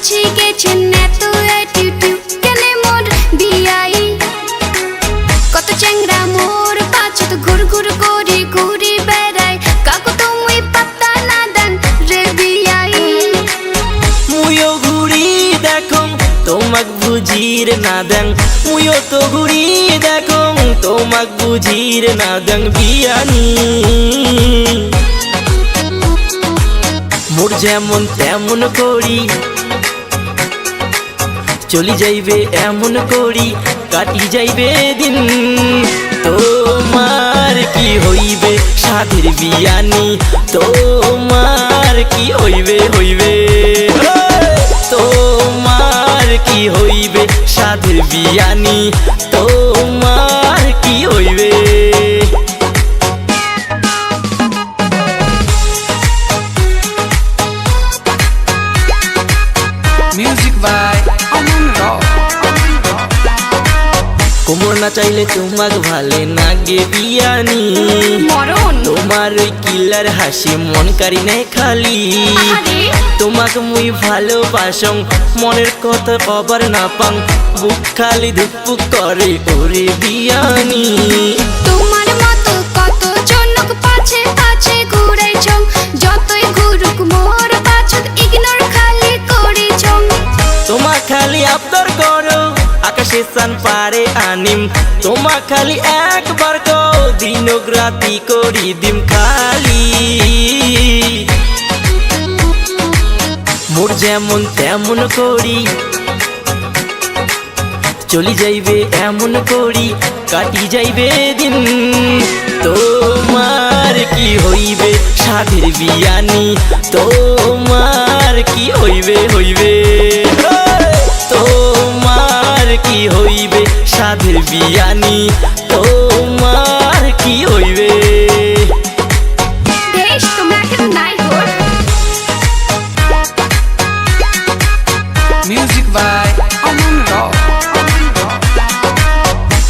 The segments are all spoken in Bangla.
বুঝি গেছেন এত অ্যাটিটিউড কেনে মোর বিয়াই কত চ্যাংরা মোর পাছত ঘুর ঘুর করে ঘুরি বেড়াই কাকু তুমি পাত্তা না দেন রে বিয়াই মুইও ঘুরি দেখো তোমাক বুঝির না দেন মুইও তো ঘুরি দেখো তোমাক বুঝির না দেন বিয়ানি মোর যেমন তেমন করি চলি যাইবে এমন করি কাটি যাইবে দিন তোমার কি হইবে সাধের বিয়ানি তোমার কি হইবে হইবে তোমার কি হইবে সাধের বিয়ানি তোমার কি হইবে Music by Aman Rao. কোমর না চাইলে তোমাক ভালে নাগে বিয়ানি মরণ তোমার ওই কিলার হাসি মন কারি নাই খালি আরে তোমাক মুই ভালোবাসং মনের কথা কবার না পাং বুক খালি ধুকপুক করে ওরে বিয়ানি তোমার মতো কত জনক পাছে পাছে ঘুরাইছ যতই ঘুরুক মোর পাছত ইগনোর খালি করিছ তোমা খালি আবদার করো আকাশে চান পারে আনিম তোমা খালি একবার কো দিনক রাতি করি দিম খালি মোর যেমন তেমন করি চলি যাইবে এমন করি কাটি যাইবে দিন তোমার কি হইবে সাধের বিয়ানি তোমার কি হইবে হইবে তোমার কি হইবে সাধের বিয়ানি তোমার কি হইবে দেশ তোমরা কেন নাই হোর Music by Aman Rao.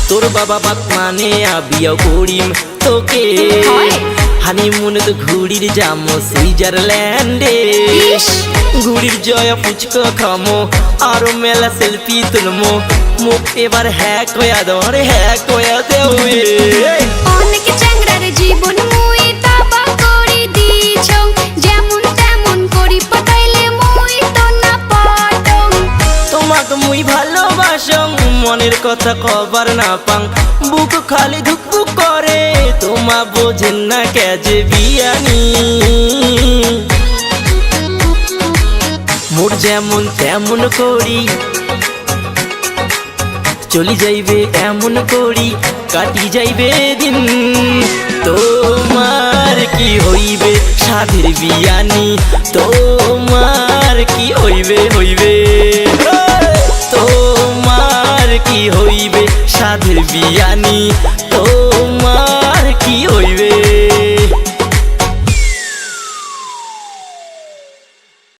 তোর বাবা বাপ মানে আবিয়াও করিম তোকে হয়। হানিমুন তো ঘুড়ির যামো সুইজারল্যান্ডে ইস। ঘুড়ির জয়া ফুচকা খামো আরো মেলা সেলফি তুলমো মুখ এবার হ্যাক হইয়া দাও রে হ্যাক হইয়া দেও অনেক চ্যাংরার জীবন মুই তাবা করি দিছ যেমন তেমন করি পটাইলে মুই তো না পাটং তোমাকে মুই ভালোবাসং মনের কথা কবার না পাং বুক খালি ধুকপুক করে তোমা বোঝেন না কেজে বিয়ানি মোর যেমন তেমন করি চলি যাইবে এমন করি কাটি যাইবে দিন তোমার কি হইবে সাধের বিয়ানি তোমার কি হইবে হইবে তোমার কি হইবে সাধের বিয়ানি